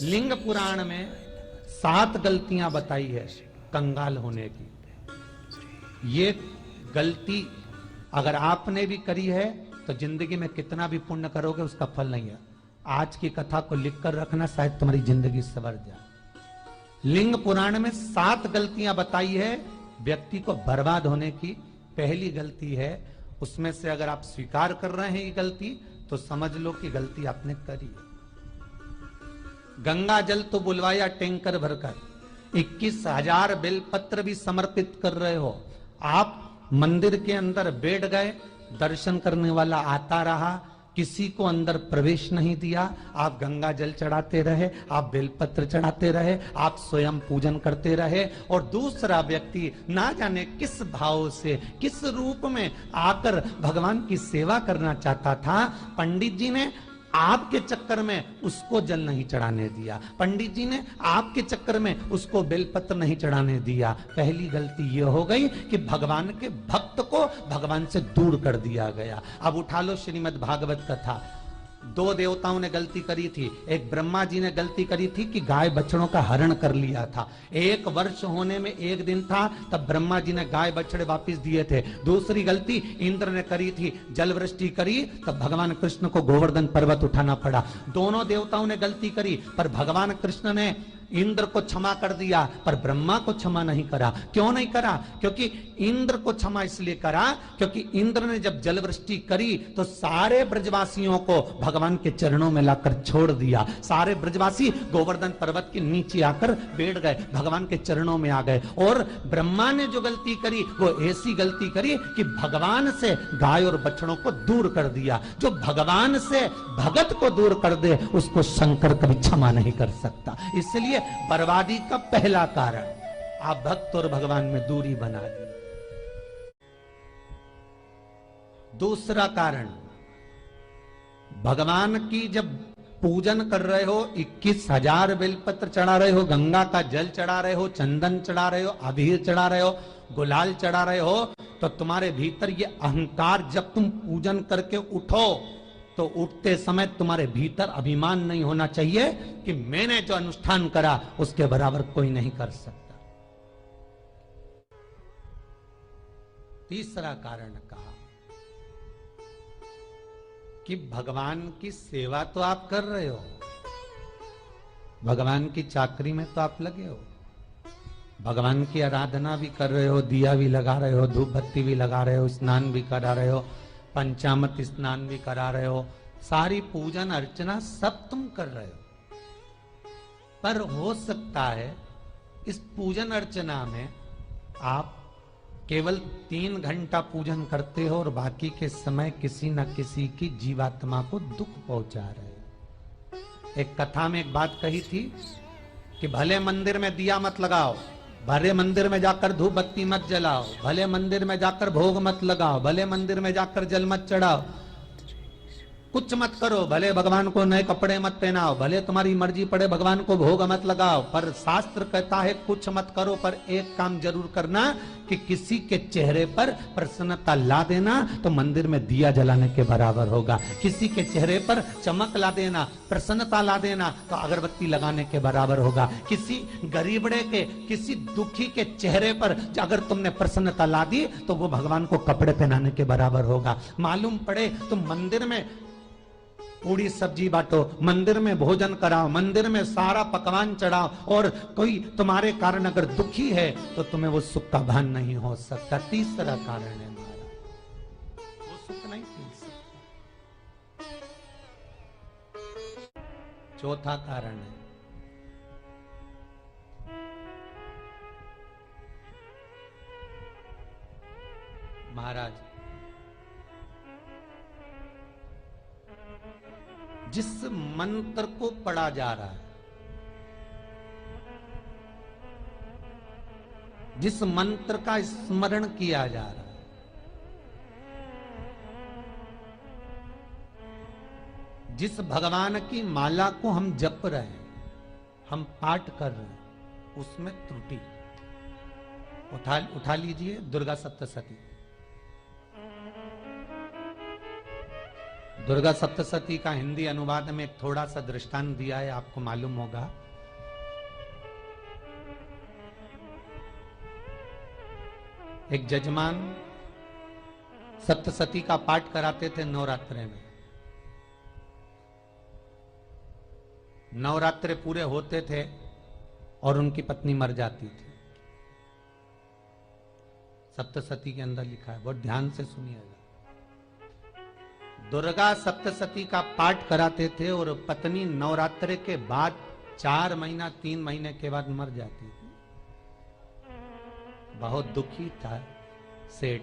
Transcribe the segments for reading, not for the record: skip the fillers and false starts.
लिंग पुराण में 7 गलतियां बताई है कंगाल होने की। ये गलती अगर आपने भी करी है तो जिंदगी में कितना भी पुण्य करोगे उसका फल नहीं है। आज की कथा को लिखकर रखना, शायद तुम्हारी जिंदगी सवर जाए। लिंग पुराण में 7 गलतियां बताई है व्यक्ति को बर्बाद होने की। पहली गलती है, उसमें से अगर आप स्वीकार कर रहे हैं ये गलती तो समझ लो कि गलती आपने करी है। गंगा जल तो बुलवाया टैंकर भरकर, 21,000 बेलपत्र भी समर्पित कर रहे हो। आप मंदिर के अंदर बैठ गए, दर्शन करने वाला आता रहा, किसी को अंदर प्रवेश नहीं दिया। आप गंगा जल चढ़ाते रहे, आप बेलपत्र चढ़ाते रहे, आप स्वयं पूजन करते रहे, और दूसरा व्यक्ति ना जाने किस भाव से, किस रूप में आकर भगवान की सेवा करना चाहता था। पंडित जी ने आपके चक्कर में उसको जल नहीं चढ़ाने दिया, पंडित जी ने आपके चक्कर में उसको बेलपत्र नहीं चढ़ाने दिया। पहली गलती यह हो गई कि भगवान के भक्त को भगवान से दूर कर दिया गया। अब उठा लो श्रीमद् भागवत कथा। 2 देवताओं ने गलती करी थी। एक ब्रह्मा जी ने गलती करी थी कि गाय बछड़ों का हरण कर लिया था। 1 वर्ष होने में 1 दिन था तब ब्रह्मा जी ने गाय बछड़े वापस दिए थे। दूसरी गलती इंद्र ने करी थी, जल वृष्टि करी तब भगवान कृष्ण को गोवर्धन पर्वत उठाना पड़ा। दोनों देवताओं ने गलती करी, पर भगवान कृष्ण ने इंद्र को क्षमा कर दिया पर ब्रह्मा को क्षमा नहीं करा। क्यों नहीं करा? क्योंकि इंद्र को क्षमा इसलिए करा क्योंकि इंद्र ने जब जल वृष्टि करी तो सारे ब्रजवासियों को भगवान के चरणों में लाकर छोड़ दिया। सारे ब्रजवासी गोवर्धन पर्वत के नीचे आकर बैठ गए, भगवान के चरणों में आ गए। और ब्रह्मा ने जो गलती करी वो ऐसी गलती करी कि भगवान से गाय और बछड़ों को दूर कर दिया। जो भगवान से भगत को दूर कर दे उसको शंकर कभी क्षमा नहीं कर सकता। इसलिए बर्बादी का पहला कारण आप भक्त और भगवान में दूरी बना दी। दूसरा कारण, भगवान की जब पूजन कर रहे हो, 21,000 बेलपत्र चढ़ा रहे हो, गंगा का जल चढ़ा रहे हो, चंदन चढ़ा रहे हो, अबीर चढ़ा रहे हो, गुलाल चढ़ा रहे हो, तो तुम्हारे भीतर ये अहंकार, जब तुम पूजन करके उठो तो उठते समय तुम्हारे भीतर अभिमान नहीं होना चाहिए कि मैंने जो अनुष्ठान करा उसके बराबर कोई नहीं कर सकता। तीसरा कारण कहा कि भगवान की सेवा तो आप कर रहे हो, भगवान की चाकरी में तो आप लगे हो, भगवान की आराधना भी कर रहे हो, दिया भी लगा रहे हो, धूप बत्ती भी लगा रहे हो, स्नान भी करा रहे हो, पंचामृत स्नान भी करा रहे हो, सारी पूजन अर्चना सब तुम कर रहे हो। पर हो सकता है इस पूजन अर्चना में आप केवल 3 घंटा पूजन करते हो और बाकी के समय किसी न किसी की जीवात्मा को दुख पहुंचा रहे हो। एक कथा में एक बात कही थी कि भले मंदिर में दिया मत लगाओ, भले मंदिर में जाकर धूप बत्ती मत जलाओ, भले मंदिर में जाकर भोग मत लगाओ, भले मंदिर में जाकर जल मत चढ़ाओ, कुछ मत करो, भले भगवान को नए कपड़े मत पहनाओ, भले तुम्हारी मर्जी पड़े भगवान को भोग मत लगाओ, पर शास्त्र कहता है कुछ मत करो, पर एक काम जरूर करना कि किसी के चेहरे पर प्रसन्नता ला देना तो मंदिर में दिया जलाने के बराबर होगा। किसी के चेहरे पर चमक ला देना, प्रसन्नता ला देना तो अगरबत्ती लगाने के बराबर होगा। किसी गरीबड़े के, किसी दुखी के चेहरे पर अगर तुमने प्रसन्नता ला दी तो वो भगवान को कपड़े पहनाने के बराबर होगा। मालूम पड़े तुम मंदिर में पूरी सब्जी बांटो, मंदिर में भोजन कराओ, मंदिर में सारा पकवान चढ़ाओ, और कोई तुम्हारे कारण अगर दुखी है तो तुम्हें वो सुख का भान नहीं हो सकता। तीसरा कारण है हमारा, वो सुख नहीं पी सकता। चौथा कारण है महाराज, जिस मंत्र को पढ़ा जा रहा है, जिस मंत्र का स्मरण किया जा रहा है, जिस भगवान की माला को हम जप रहे हैं, हम पाठ कर रहे हैं, उसमें त्रुटि। उठा लीजिए दुर्गा सप्तशती। दुर्गा सप्तशती का हिंदी अनुवाद में एक थोड़ा सा दृष्टांत दिया है, आपको मालूम होगा। एक जजमान सप्तशती का पाठ कराते थे नवरात्रे में। नवरात्रे पूरे होते थे और उनकी पत्नी मर जाती थी। सप्तशती के अंदर लिखा है, बहुत ध्यान से सुनिएगा। दुर्गा सप्तशती का पाठ कराते थे और पत्नी नवरात्रे के बाद 4 महीना 3 महीने के बाद मर जाती थी। बहुत दुखी था सेठ।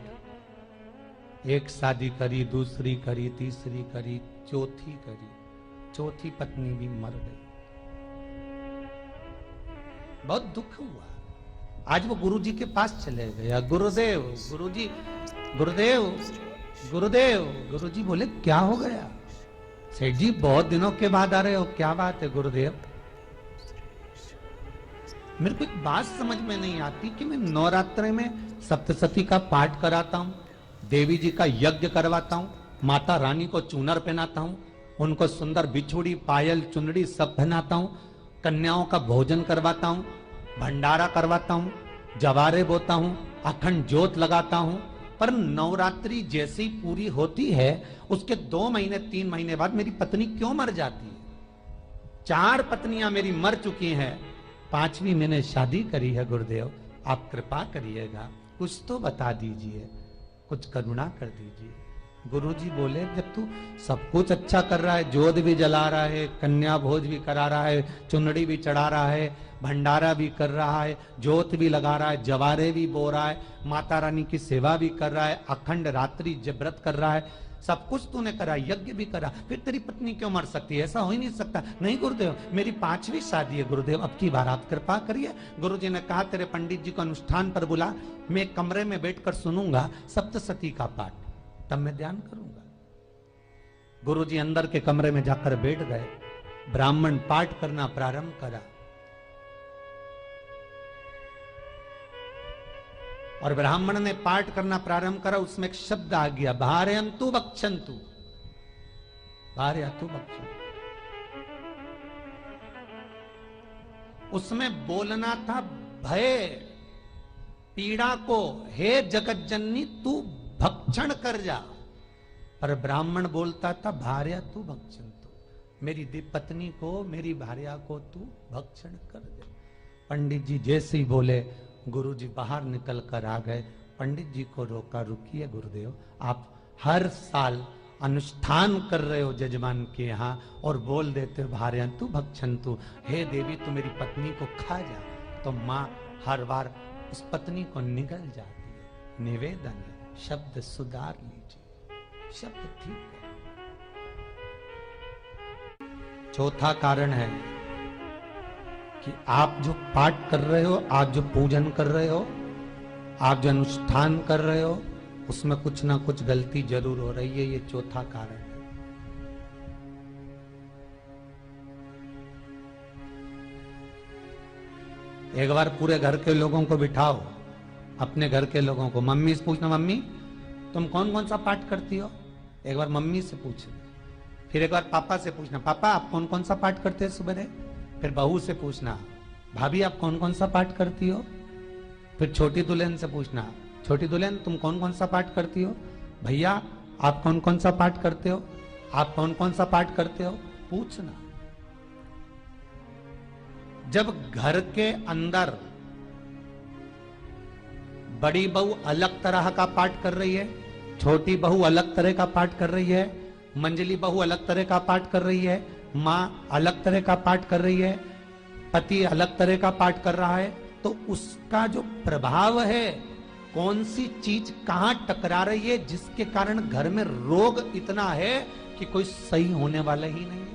एक शादी करी, दूसरी करी, तीसरी करी, चौथी करी, चौथी पत्नी भी मर गई। बहुत दुख हुआ। आज वो गुरुजी के पास चले गया, गुरुदेव, गुरुजी, गुरुदेव, गुरुदेव। गुरुजी बोले क्या हो गया? सेठ जी बहुत दिनों के बाद आ रहे हो, क्या बात है गुरुदेव? मेरे को एक बात समझ में नहीं आती कि मैं नवरात्रि में सप्तशती का पाठ कराता हूं, देवी जी का यज्ञ करवाता हूं, माता रानी को चूनर पहनाता हूं, उनको सुंदर बिछुड़ी, पायल, चुनरी सब पहनाता हूं, कन्याओं का भोजन करवाता हूं, भंडारा करवाता हूं, जवारे बोता हूं, अखंड ज्योत लगाता हूं, पर नवरात्रि जैसे ही पूरी होती है उसके 2 महीने 3 महीने बाद मेरी पत्नी क्यों मर जाती है? 4 पत्नियां मेरी मर चुकी हैं, 5वीं मैंने शादी करी है। गुरुदेव आप कृपा करिएगा, कुछ तो बता दीजिए, कुछ करुणा कर दीजिए। गुरुजी बोले जब तू सब कुछ अच्छा कर रहा है, जोत भी जला रहा है, कन्या भोज भी करा रहा है, चुनरी भी चढ़ा रहा है, भंडारा भी कर रहा है, जोत भी लगा रहा है, जवारे भी बो रहा है, माता रानी की सेवा भी कर रहा है, अखंड रात्रि व्रत कर रहा है, सब कुछ तूने करा, यज्ञ भी करा, फिर तेरी पत्नी क्यों मर सकती है? ऐसा हो ही नहीं सकता। नहीं गुरुदेव मेरी 5वीं शादी है गुरुदेव, अब की बार आप कृपा करिए। गुरुजी ने कहा तेरे पंडित जी को अनुष्ठान पर बुला, मैं कमरे में बैठकर सुनूंगा सप्तशती का पाठ, तब मैं ध्यान करूंगा। गुरुजी अंदर के कमरे में जाकर बैठ गए, ब्राह्मण पाठ करना प्रारंभ करा और ब्राह्मण ने पाठ करना प्रारंभ करा। उसमें एक शब्द आ गया, भारयंतु बक्षंतु, भारयंतु बक्षंतु। उसमें बोलना था भय पीड़ा को, हे जगत जननी तू भक्षण कर जा, पर ब्राह्मण बोलता था भार्या तू भक्षंतु, मेरी पत्नी को, मेरी भार्या को तू भक्षण कर दे। पंडित जी जैसे ही बोले गुरुजी बाहर निकल कर आ गए। पंडित जी को रोका, रुकिए गुरुदेव, आप हर साल अनुष्ठान कर रहे हो जजमान के यहाँ और बोल देते हो भार्यंतु भक्षंतु, हे देवी तू मेरी पत्नी को खा जा, तो माँ हर बार उस पत्नी को निगल जाती है। निवेदन है, शब्द सुधार लीजिए, शब्द ठीक है। चौथा कारण है कि आप जो पाठ कर रहे हो, आप जो पूजन कर रहे हो, आप जो अनुष्ठान कर रहे हो, उसमें कुछ ना कुछ गलती जरूर हो रही है। ये चौथा कारण है। एक बार पूरे घर के लोगों को बिठाओ, अपने घर के लोगों को, मम्मी से पूछना मम्मी तुम कौन कौन सा पाठ करती हो? एक बार मम्मी से पूछना, फिर एक बार पापा से पूछना, पापा आप कौन कौन सा पाठ करते हैं सुबह? फिर बहू से पूछना, भाभी आप कौन कौन सा पाठ करती हो? फिर छोटी दुल्हन से पूछना, छोटी दुल्हन तुम कौन कौन सा पाठ करती हो? भैया आप कौन कौन सा पाठ करते हो? आप कौन कौन सा पाठ करते हो? पूछना। जब घर के अंदर बड़ी बहू अलग तरह का पाठ कर रही है, छोटी बहू अलग तरह का पाठ कर रही है, मंजली बहू अलग तरह का पाठ कर रही है, माँ अलग तरह का पाठ कर रही है, पति अलग तरह का पाठ कर रहा है, तो उसका जो प्रभाव है, कौन सी चीज कहां टकरा रही है जिसके कारण घर में रोग इतना है कि कोई सही होने वाला ही नहीं है।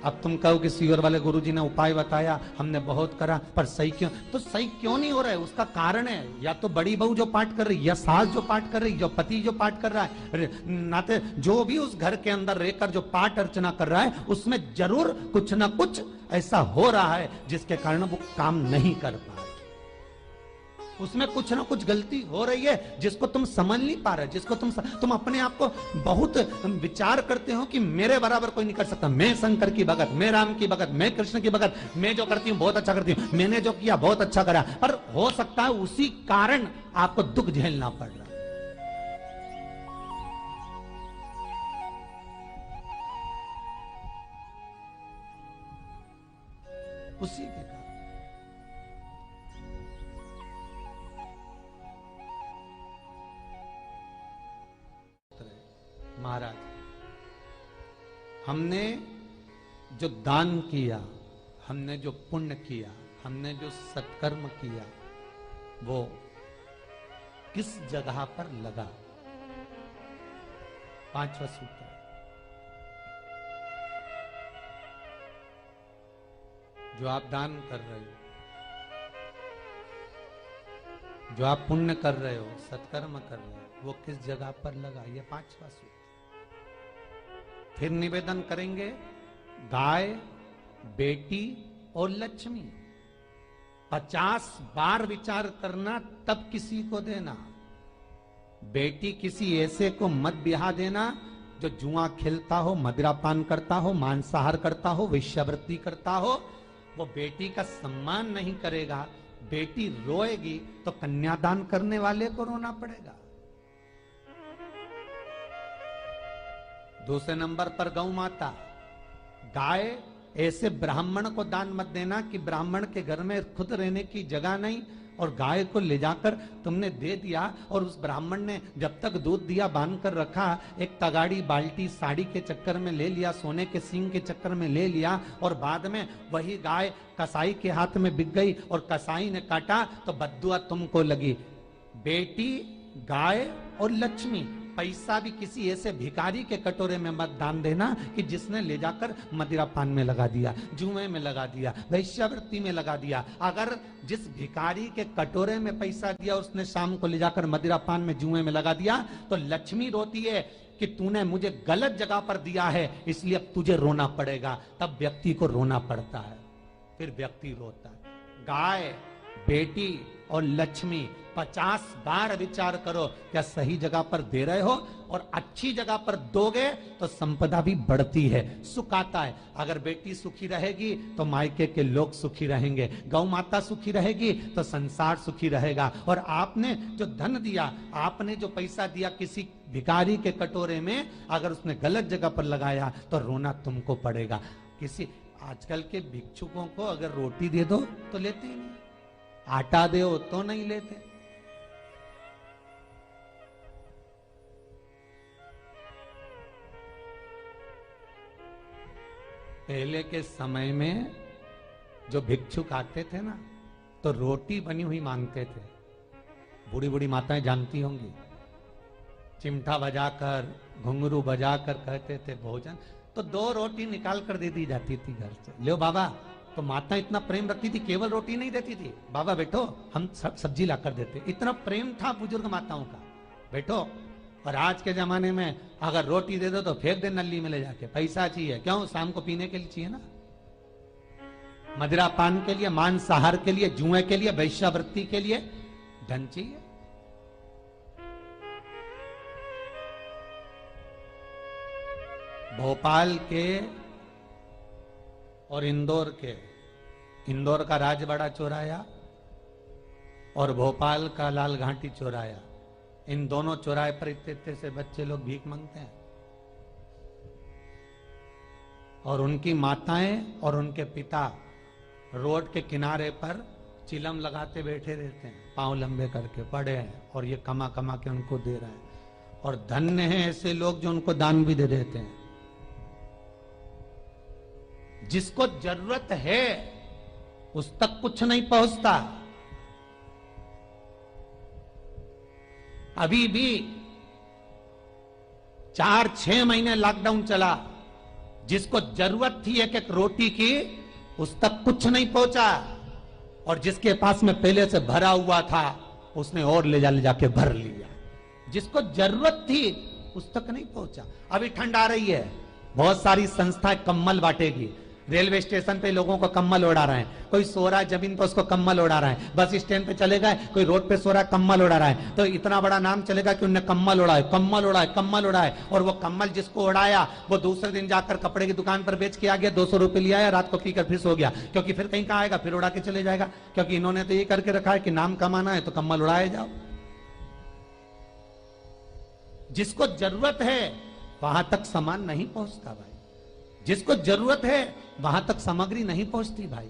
अब तुम कहो कि सीवर वाले गुरुजी ने उपाय बताया, हमने बहुत करा, पर सही क्यों? तो सही क्यों नहीं हो रहा है? उसका कारण है या तो बड़ी बहू जो पाठ कर रही, या सास जो पाठ कर रही, जो पति जो पाठ कर रहा है, नाते जो भी उस घर के अंदर रहकर जो पाठ अर्चना कर रहा है, उसमें जरूर कुछ ना कुछ ऐसा हो रहा है जिसके कारण वो काम नहीं कर पा रहे। उसमें कुछ ना कुछ गलती हो रही है जिसको तुम समझ नहीं पा रहे, जिसको तुम अपने आप को बहुत विचार करते हो कि मेरे बराबर कोई नहीं कर सकता, मैं शंकर की भगत, मैं राम की भगत, मैं कृष्ण की भगत, मैं जो करती हूँ बहुत अच्छा करती हूँ, मैंने जो किया बहुत अच्छा करा, पर हो सकता है उसी कारण आपको दुख झेलना पड़ रहा। उसी के कारण महाराज, हमने जो दान किया, हमने जो पुण्य किया, हमने जो सत्कर्म किया, वो किस जगह पर लगा? पांचवा सूत्र, जो आप दान कर रहे हो, जो आप पुण्य कर रहे हो, सत्कर्म कर रहे हो, वो किस जगह पर लगा? ये पांचवा सूत्र। फिर निवेदन करेंगे, गाय, बेटी और लक्ष्मी 50 बार विचार करना, तब किसी को देना। बेटी किसी ऐसे को मत ब्याह देना जो जुआ खेलता हो, मदिरापान करता हो, मांसाहार करता हो, वेश्यावृत्ति करता हो। वो बेटी का सम्मान नहीं करेगा, बेटी रोएगी तो कन्यादान करने वाले को रोना पड़ेगा। दूसरे नंबर पर गौ माता, गाय ऐसे ब्राह्मण को दान मत देना कि ब्राह्मण के घर में खुद रहने की जगह नहीं और गाय को ले जाकर तुमने दे दिया और उस ब्राह्मण ने जब तक दूध दिया बांध कर रखा, एक तगाड़ी बाल्टी साड़ी के चक्कर में ले लिया, सोने के सींग के चक्कर में ले लिया और बाद में वही गाय कसाई के हाथ में बिक गई और कसाई ने काटा तो बद्दुआ तुमको लगी। बेटी, गाय और लक्ष्मी, पैसा भी किसी ऐसे भिखारी के कटोरे में मत दान देना कि जिसने ले जाकर मदिरा पान में लगा दिया, जुए में लगा दिया, वैश्यावृत्ति में लगा दिया। अगर जिस भिखारी के कटोरे में पैसा दिया उसने शाम को ले जाकर मदिरा पान में, जुए में लगा दिया, तो लक्ष्मी रोती है कि तूने मुझे गलत जगह पर दिया है, इसलिए अब तुझे रोना पड़ेगा। तब व्यक्ति को रोना पड़ता है, फिर व्यक्ति रोता है। गाय, बेटी और लक्ष्मी 50 बार विचार करो, क्या सही जगह पर दे रहे हो? और अच्छी जगह पर दोगे तो संपदा भी बढ़ती है, सुख आता है। अगर बेटी सुखी रहेगी तो मायके के लोग सुखी रहेंगे, गौ माता सुखी रहेगी तो संसार सुखी रहेगा। और आपने जो धन दिया, आपने जो पैसा दिया किसी भिखारी के कटोरे में, अगर उसने गलत जगह पर लगाया तो रोना तुमको पड़ेगा। किसी आजकल के भिक्षुकों को अगर रोटी दे दो तो लेते ही नहीं, आटा दो तो नहीं लेते। पहले के समय में जो भिक्षुक आते थे ना, तो रोटी बनी हुई मांगते थे। बूढ़ी बूढ़ी माताएं जानती होंगी, चिमटा बजाकर, घुंघरू बजाकर कहते थे भोजन, तो 2 रोटी निकाल कर दे दी जाती थी घर से। लो बाबा, तो माता इतना प्रेम रखती थी, केवल रोटी नहीं देती थी, बाबा बैठो हम सब्जी ला कर देते। इतना प्रेम था बुजुर्ग माताओं का, बैठो। और आज के जमाने में अगर रोटी दे दो तो फेंक दे नली में ले जाके, पैसा चाहिए। क्यों? शाम को पीने के लिए चाहिए ना, मदिरा पान के लिए, मांसाहार के लिए, जुए के लिए, वैश्यावृत्ति के लिए धन चाहिए। भोपाल के और इंदौर के, इंदौर का राजवाड़ा चौराया और भोपाल का लाल घाटी चौराया, इन दोनों चौराहे पर इतने से बच्चे लोग भीख मांगते हैं और उनकी माताएं और उनके पिता रोड के किनारे पर चिलम लगाते बैठे रहते हैं, पांव लंबे करके पड़े हैं और ये कमा कमा के उनको दे रहे हैं। और धन्य हैं ऐसे लोग जो उनको दान भी दे देते हैं। जिसको जरूरत है उस तक कुछ नहीं पहुंचता। अभी भी 4-6 महीने लॉकडाउन चला, जिसको जरूरत थी एक एक रोटी की उस तक कुछ नहीं पहुंचा, और जिसके पास में पहले से भरा हुआ था उसने और ले जाके भर लिया। जिसको जरूरत थी उस तक नहीं पहुंचा। अभी ठंड आ रही है, बहुत सारी संस्थाएं कंबल बांटेगी, रेलवे स्टेशन पे लोगों को कम्बल उड़ा रहे हैं, कोई सो रहा है जमीन पर उसको कम्बल उड़ा रहा है, बस स्टैंड पे चले गए कोई रोड पे सो रहा है कम्बल उड़ा रहा है, तो इतना बड़ा नाम चलेगा कि उनने कम्बल उड़ाए, कम्बल उड़ाए, कम्बल उड़ाए। और वो कम्बल जिसको उड़ाया वो दूसरे दिन जाकर कपड़े की दुकान पर बेच के आ गया, 200 रुपए लिया, रात को पीकर फिर सो गया, क्योंकि फिर कहीं कहाँ आएगा, फिर उड़ा के चले जाएगा, क्योंकि इन्होंने तो ये करके रखा है कि नाम कमाना है तो कम्बल उड़ाए जाओ। जिसको जरूरत है वहां तक सामान नहीं पहुंचता भाई, जिसको जरूरत है वहां तक सामग्री नहीं पहुंचती भाई।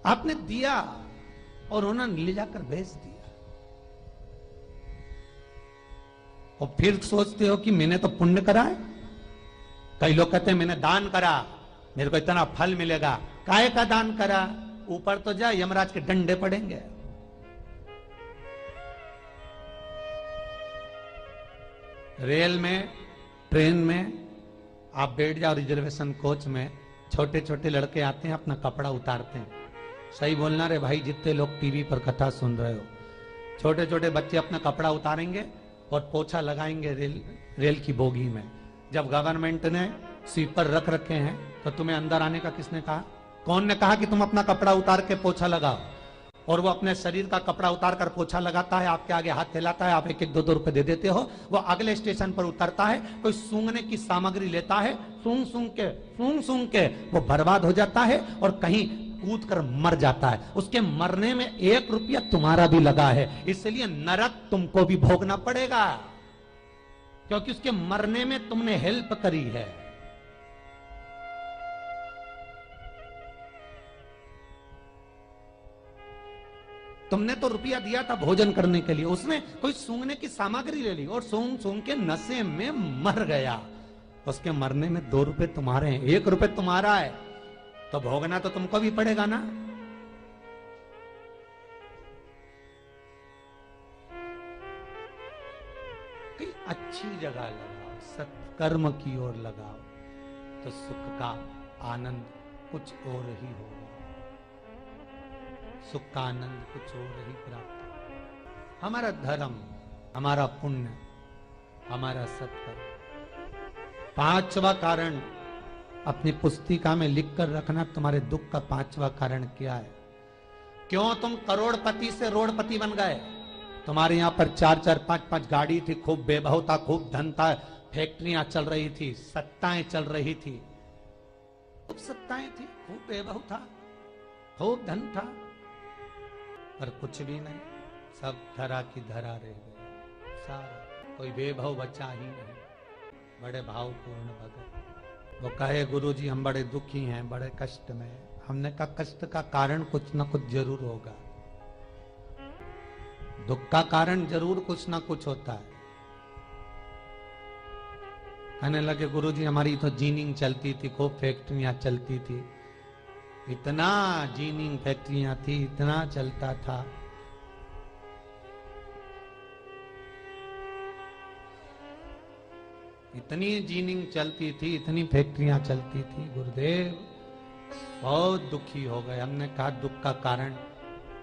आपने दिया और उन्होंने ले जाकर बेच दिया, और फिर सोचते हो कि मैंने तो पुण्य करा है। कई लोग कहते हैं मैंने दान करा, मेरे को इतना फल मिलेगा। काहे का दान करा? ऊपर तो जा, यमराज के डंडे पड़ेंगे। रेल में, ट्रेन में आप बैठ जाओ, रिजर्वेशन कोच में, छोटे छोटे लड़के आते हैं अपना कपड़ा उतारते हैं। सही बोलना रे भाई, जितने लोग टीवी पर कथा सुन रहे हो, छोटे छोटे बच्चे अपना कपड़ा उतारेंगे और पोछा लगाएंगे रेल की बोगी में। जब गवर्नमेंट ने स्वीपर रख रखे हैं तो तुम्हें अंदर आने का किसने कहा? कौन ने कहा कि तुम अपना कपड़ा उतार के पोछा लगाओ? और वो अपने शरीर का कपड़ा उतार कर पोछा लगाता है, आपके आगे हाथ फैलाता है, आप एक एक 2-2 रुपए दे देते हो। वो अगले स्टेशन पर उतरता है, कोई सूंघने की सामग्री लेता है, सूंघ सूंघ के वो बर्बाद हो जाता है और कहीं कूद कर मर जाता है। उसके मरने में 1 रुपया तुम्हारा भी लगा है, इसलिए नरक तुमको भी भोगना पड़ेगा, क्योंकि उसके मरने में तुमने हेल्प करी है। तुमने तो रुपया दिया था भोजन करने के लिए, उसने कोई सूंघने की सामग्री ले ली और सूंघ सूंघ के नशे में मर गया। उसके मरने में 2 रुपए तुम्हारे हैं, 1 रुपए तुम्हारा है, तो भोगना तो तुमको भी पड़ेगा ना। कहीं अच्छी जगह लगाओ, सत्कर्म की ओर लगाओ, तो सुख का आनंद कुछ और ही होगा, सुख का आनंद कुछ और ही प्राप्त। हमारा धर्म, हमारा पुण्य, हमारा सत्कर्म। 5वां कारण अपनी पुस्तिका में लिख कर रखना, तुम्हारे दुख का 5वां कारण क्या है? क्यों तुम करोड़पति से रोड़पति बन गए? तुम्हारे यहां पर 4-4, 5-5 गाड़ी थी, खूब वैभव था, खूब धन था, फैक्ट्रियां चल रही थी, सत्ताएं चल रही थी, खूब सत्ताएं थी, खूब वैभव था, खूब धन था, पर कुछ भी नहीं, सब धरा की धरा रह गए। सारा कोई वैभव बचा ही नहीं। बड़े भावपूर्ण भगत वो कहे, गुरुजी हम बड़े दुखी हैं, बड़े कष्ट में। हमने कहा कष्ट का कारण कुछ ना कुछ जरूर होगा, दुख का कारण जरूर कुछ ना कुछ होता है। कहने लगे गुरुजी हमारी तो जीनिंग चलती थी, खूब फैक्ट्रियां चलती थी, इतना जीनिंग फैक्ट्रियां थी, इतना चलता था। इतनी जीनिंग चलती थी, इतनी फैक्ट्रियां चलती थी, गुरुदेव बहुत दुखी हो गए। हमने कहा दुख का कारण,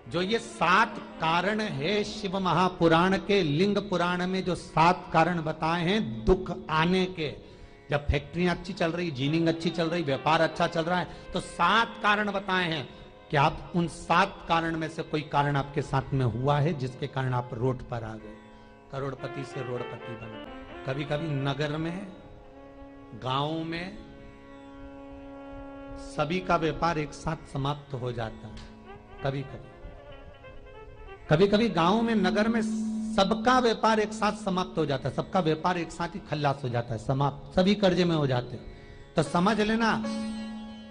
जो ये 7 कारण है शिव महापुराण के, लिंग पुराण में जो 7 कारण बताए हैं दुख आने के, जब फैक्ट्रियां अच्छी चल रही, जीनिंग अच्छी चल रही, व्यापार अच्छा चल रहा है, तो 7 कारण बताए हैं कि आप उन 7 कारण में से कोई कारण आपके साथ में हुआ है जिसके कारण आप रोड पर आ गए, करोड़पति से रोडपति बने। कभी कभी नगर में, गांव में सभी का व्यापार एक साथ समाप्त हो जाता है। कभी कभी गांव में, नगर में सबका व्यापार एक साथ समाप्त हो जाता है, सबका व्यापार एक साथ ही खल्लास हो जाता है, समाप्त, सभी कर्जे में हो जाते हैं। तो समझ लेना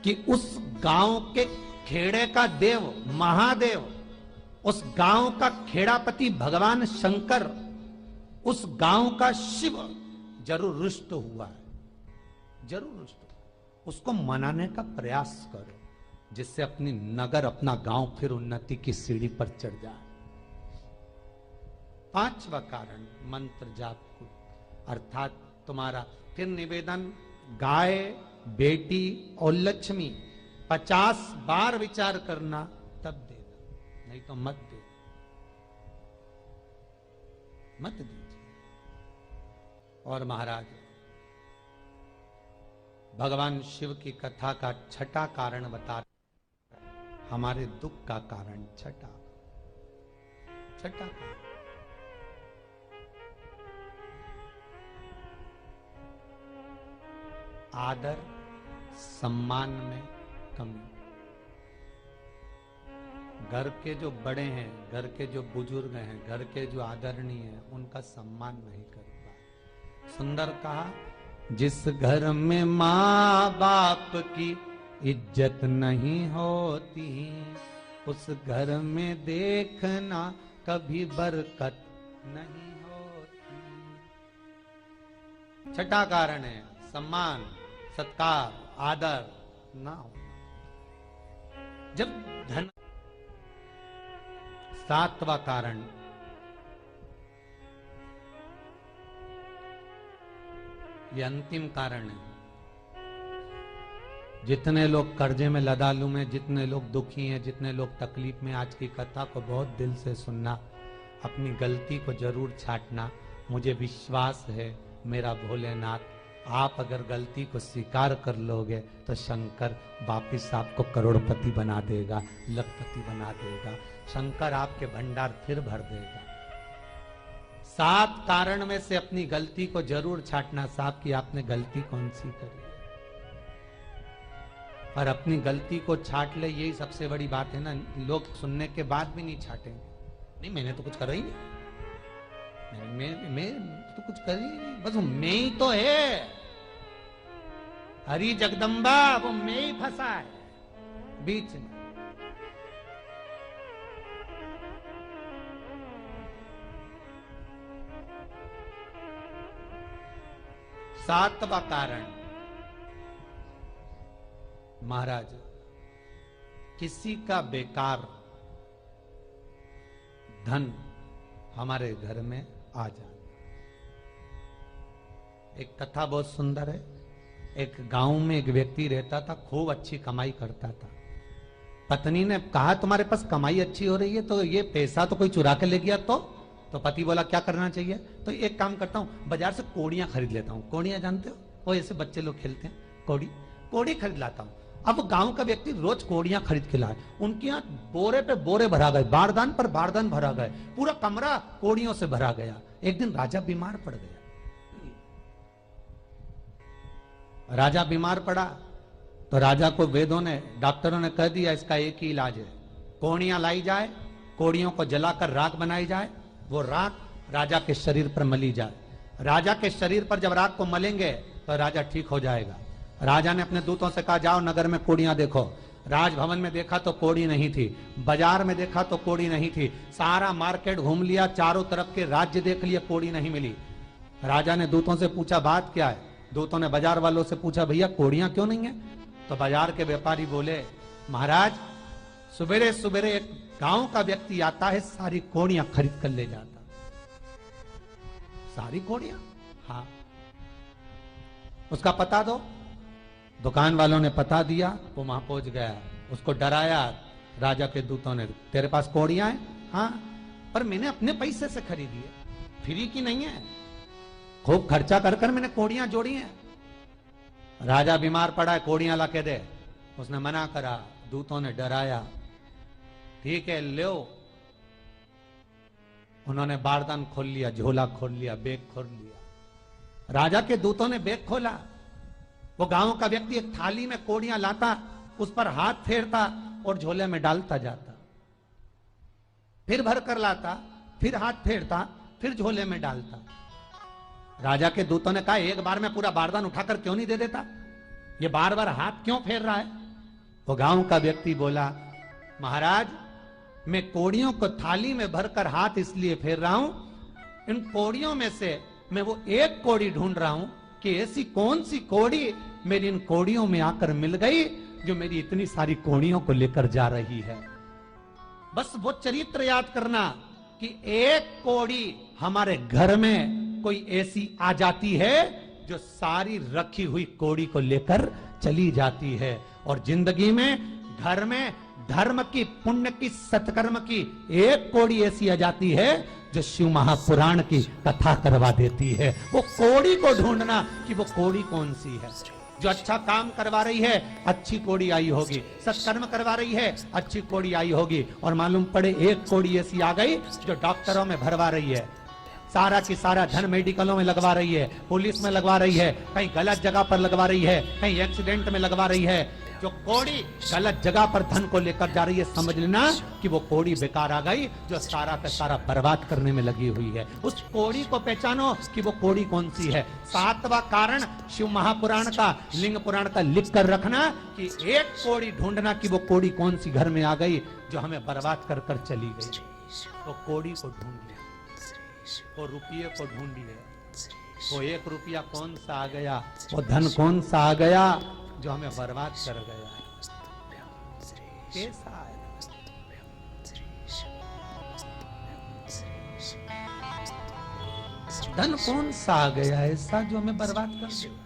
कि उस गांव के खेड़े का देव महादेव, उस गांव का खेड़ापति भगवान शंकर, उस गांव का शिव जरूर रुष्ट हुआ है, जरूर रुष्ट। उसको मनाने का प्रयास करो, जिससे अपनी नगर, अपना गांव फिर उन्नति की सीढ़ी पर चढ़ जाए। 5वां कारण मंत्र जाप को, अर्थात तुम्हारा फिर निवेदन, गाय, बेटी और लक्ष्मी 50 बार विचार करना, तब देना, नहीं तो मत दे, मत दीजिए। और महाराज भगवान शिव की कथा का छठा कारण बता रहे, हमारे दुख का कारण छठा कारण। आदर सम्मान में कमी। घर के जो बड़े हैं, घर के जो बुजुर्ग हैं, घर के जो आदरणीय हैं, उनका सम्मान नहीं कर पाए। सुंदर कहा, जिस घर में माँ बाप की इज्जत नहीं होती, उस घर में देखना कभी बरकत नहीं होती। छठा कारण है सम्मान, सत्कार, आदर ना हो। जब धन। सातवां कारण, ये अंतिम कारण है। जितने लोग कर्जे में लदालू में, जितने लोग दुखी हैं, जितने लोग तकलीफ में, आज की कथा को बहुत दिल से सुनना, अपनी गलती को जरूर छांटना। मुझे विश्वास है मेरा भोलेनाथ, आप अगर गलती को स्वीकार कर लोगे तो शंकर वापिस आपको करोड़पति बना देगा, लखपति बना देगा। शंकर आपके भंडार फिर भर देगा। 7 कारण में से अपनी गलती को जरूर छांटना साहब कि आपने गलती कौन सी करी, और अपनी गलती को छांट ले, यही सबसे बड़ी बात है ना। लोग सुनने के बाद भी नहीं छाटेंगे, नहीं मैंने तो कुछ करा ही नहीं, मैं तो कुछ कर ही नहीं, बस मैं ही तो है। हरी जगदम्बा वो मैं ही फंसा है बीच में। सातवां कारण, महाराज किसी का बेकार धन हमारे घर में आ जाए। एक कथा बहुत सुंदर है। एक गांव में एक व्यक्ति रहता था, खूब अच्छी कमाई करता था। पत्नी ने कहा तुम्हारे पास कमाई अच्छी हो रही है तो ये पैसा तो कोई चुरा के ले गया तो पति बोला क्या करना चाहिए, तो एक काम करता हूं, बाजार से कोड़ियां खरीद लेता हूं। कोड़ियां जानते हो, वो ऐसे बच्चे लोग खेलते हैं, कोड़ी खरीद लाता हूं। अब गांव का व्यक्ति रोज कोड़ियां खरीद के लाए। उनके यहाँ बोरे पे बोरे भरा गए, बारदान पर बारदान भरा गए, पूरा कमरा कोड़ियों से भरा गया। एक दिन राजा बीमार पड़ गया। राजा बीमार पड़ा तो राजा को वेदों ने, डॉक्टरों ने कह दिया इसका एक ही इलाज है, कोड़ियां लाई जाए, कोड़ियों को जलाकर राख बनाई जाए, वो राख राजा के शरीर पर मली जाए। राजा के शरीर पर जब राख को मलेंगे तो राजा ठीक हो जाएगा। राजा ने अपने दूतों से कहा जाओ नगर में कोड़ियां देखो। राजभवन में देखा तो कोड़ी नहीं थी, बाजार में देखा तो कोड़ी नहीं थी, सारा मार्केट घूम लिया, चारों तरफ के राज्य देख लिया, कोड़ी नहीं मिली। राजा ने दूतों से पूछा बात क्या है। दूतों ने बाजार वालों से पूछा भैया कोड़ियां क्यों नहीं है। तो बाजार के व्यापारी बोले महाराज सुबेरे सुबेरे एक गांव का व्यक्ति आता है, सारी कोड़ियां खरीद कर ले जाता। सारी कोड़ियां, हाँ उसका पता दो। दुकान वालों ने पता दिया, वो वहां पहुंच गया, उसको डराया। राजा के दूतों ने तेरे पास कोड़ियां हैं, हाँ पर मैंने अपने पैसे से खरीदी है, फ्री की नहीं है, खूब खर्चा कर कर मैंने कोड़ियां जोड़ी हैं। राजा बीमार पड़ा है, कोड़ियां ला के दे। उसने मना करा, दूतों ने डराया, ठीक है लो। उन्होंने बारदान खोल लिया, झोला खोल लिया, बैग खोल लिया। राजा के दूतों ने बैग खोला। वो गांव का व्यक्ति एक थाली में कोड़ियां लाता, उस पर हाथ फेरता और झोले में डालता जाता, फिर भर कर लाता, फिर हाथ फेरता, फिर झोले में डालता। राजा के दूतों ने कहा एक बार में पूरा बारदान उठाकर क्यों नहीं दे देता, ये बार बार हाथ क्यों फेर रहा है। वो गांव का व्यक्ति बोला महाराज मैं कोड़ियों को थाली में भरकर हाथ इसलिए फेर रहा हूं, इन कोड़ियों में से मैं वो एक कोड़ी ढूंढ रहा हूं कि ऐसी कौन सी कोड़ी मेरी इन कोड़ियों में आकर मिल गई जो मेरी इतनी सारी कोड़ियों को लेकर जा रही है। बस वो चरित्र याद करना कि एक कोड़ी हमारे घर में कोई ऐसी आ जाती है जो सारी रखी हुई कोड़ी को लेकर चली जाती है। और जिंदगी में घर में धर्म की, पुण्य की, सत्कर्म की एक कोड़ी ऐसी आ जाती है जो शिव महापुराण की कथा करवा देती है। वो कोड़ी को ढूंढना कि वो कोड़ी कौन सी है। जो अच्छा काम करवा रही है अच्छी कोड़ी आई होगी, सत्कर्म करवा रही है अच्छी कोड़ी आई होगी। और मालूम पड़े एक कोड़ी ऐसी आ गई जो डॉक्टरों में भरवा रही है, सारा की सारा धन मेडिकलों में लगवा रही है, पुलिस में लगवा रही है, कहीं गलत जगह पर लगवा रही है, कहीं एक्सीडेंट में लगवा रही है। जो कोड़ी गलत जगह पर धन को लेकर जा रही है, समझ लेना कि वो कोड़ी बेकार आ गई जो सारा का सारा बर्बाद करने में लगी हुई है। उस कोड़ी को पहचानो कि वो कोड़ी कौन सी है। 7वां कारण शिव महापुराण का, लिंग पुराण का लिख कर रखना कि एक कोड़ी ढूंढना कि वो कोड़ी कौन सी घर में आ गई जो हमें बर्बाद कर कर चली गई। तो कोड़ी को ढूंढ लिया, वो रुपये को ढूंढ लिया, वो 1 रुपया कौन सा आ गया, वो धन कौन सा आ गया जो हमें बर्बाद कर गया। कैसा है धन, कौन सा आ गया ऐसा जो हमें बर्बाद कर गया।